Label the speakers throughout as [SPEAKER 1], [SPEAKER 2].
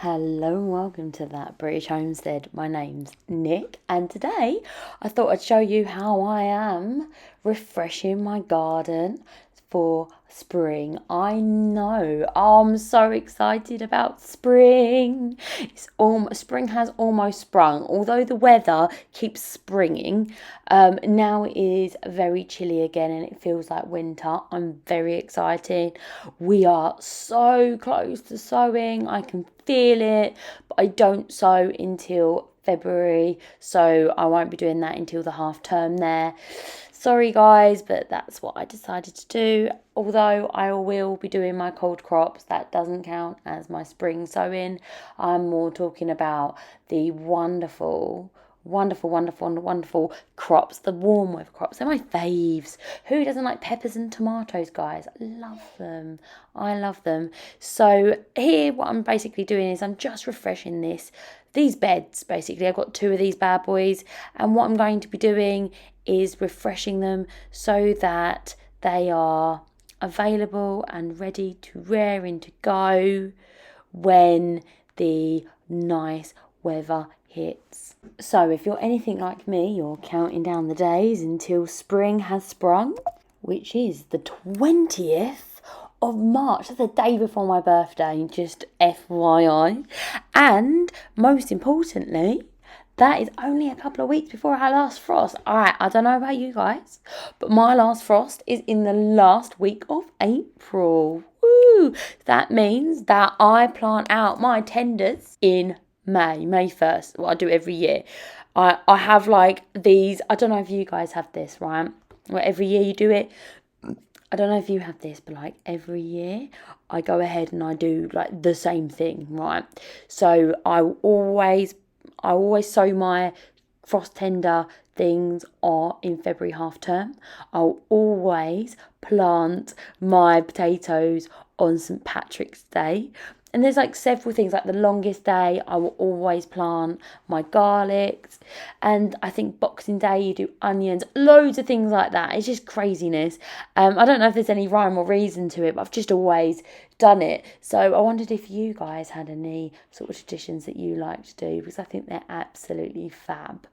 [SPEAKER 1] Hello and welcome to That British Homestead. My name's Nick, and today I thought I'd show you how I am refreshing my garden for spring. I know, I'm so excited about spring. Spring has almost sprung, although the weather keeps springing. Now it is very chilly again and it feels like winter. I'm very excited. We are so close to sowing. I can feel it, but I don't sow until February, so I won't be doing that until the half term there. Sorry guys, but that's what I decided to do. Although I will be doing my cold crops, that doesn't count as my spring sowing. I'm more talking about the wonderful crops, the warm weather crops. They're my faves. Who doesn't like peppers and tomatoes, guys? I love them. I love them. So here what I'm basically doing is I'm just refreshing these beds. Basically, I've got two of these bad boys, and what I'm going to be doing is refreshing them so that they are available and ready to rear and to go when the nice weather hits. So if you're anything like me, you're counting down the days until spring has sprung, which is the 20th of March. That's the day before my birthday, just FYI. And most importantly, that is only a couple of weeks before our last frost. Alright, I don't know about you guys, but my last frost is in the last week of April. Woo! That means that I plant out my tenders in May 1st. Well, I do every year. I have like these, I don't know if you guys have this, right? Where every year you do it. I don't know if you have this, but like every year I go ahead and I do like the same thing, right? So I always sow my frost tender things are in February half term. I'll always plant my potatoes on St. Patrick's Day. And there's like several things, like the longest day, I will always plant my garlics. And I think Boxing Day, you do onions, loads of things like that. It's just craziness. I don't know if there's any rhyme or reason to it, but I've just always done it. So I wondered if you guys had any sort of traditions that you like to do, because I think they're absolutely fab.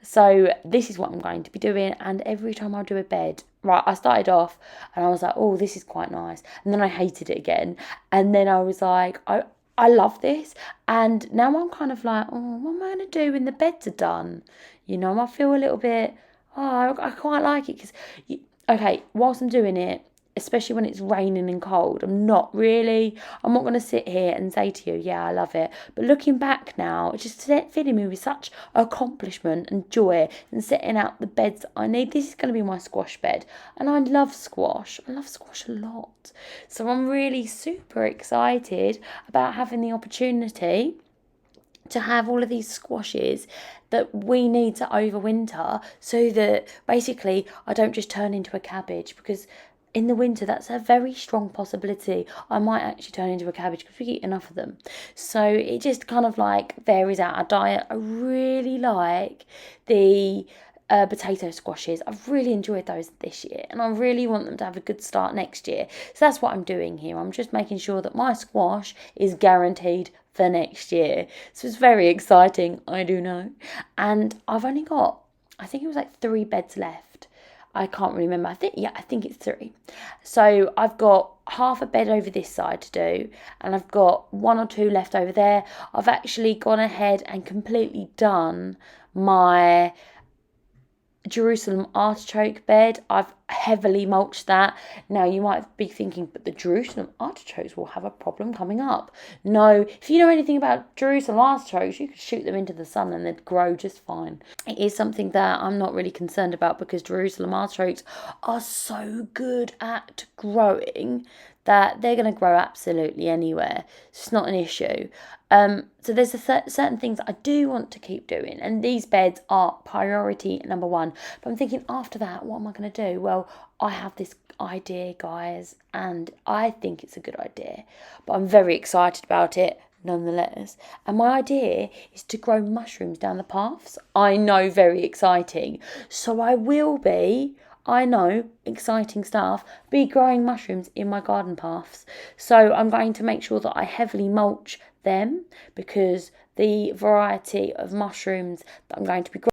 [SPEAKER 1] So this is what I'm going to be doing, and every time I do a bed, right, I started off and I was like, oh, this is quite nice, and then I hated it again, and then I was like, I love this, and now I'm kind of like, oh, what am I going to do when the beds are done? You know, I feel a little bit, oh, I quite like it, because, okay, whilst I'm doing it, especially when it's raining and cold, I'm not going to sit here and say to you, yeah, I love it. But looking back now, it's just filling me with such accomplishment and joy and setting out the beds that I need. This is going to be my squash bed. And I love squash. I love squash a lot. So I'm really super excited about having the opportunity to have all of these squashes that we need to overwinter, so that basically I don't just turn into a cabbage, because in the winter that's a very strong possibility. I might actually turn into a cabbage because we eat enough of them. So it just kind of like varies out our diet. I really like the potato squashes. I've really enjoyed those this year, and I really want them to have a good start next year. So that's what I'm doing here. I'm just making sure that my squash is guaranteed for next year. So it's very exciting, I do know. And I've only got, I think it was like 3 beds left. I can't remember. I think it's 3. So I've got half a bed over this side to do, and I've got 1 or 2 left over there. I've actually gone ahead and completely done my Jerusalem artichoke bed. I've heavily mulched that. Now you might be thinking, but the Jerusalem artichokes will have a problem coming up. No, if you know anything about Jerusalem artichokes, you could shoot them into the sun and they'd grow just fine. It is something that I'm not really concerned about, because Jerusalem artichokes are so good at growing that they're going to grow absolutely anywhere. It's not an issue. So there's certain things I do want to keep doing, and these beds are priority number 1. But I'm thinking, after that, what am I going to do? Well, I have this idea, guys, and I think it's a good idea, but I'm very excited about it nonetheless. And my idea is to grow mushrooms down the paths. I know, very exciting. So I know, exciting stuff, be growing mushrooms in my garden paths. So I'm going to make sure that I heavily mulch them, because the variety of mushrooms that I'm going to be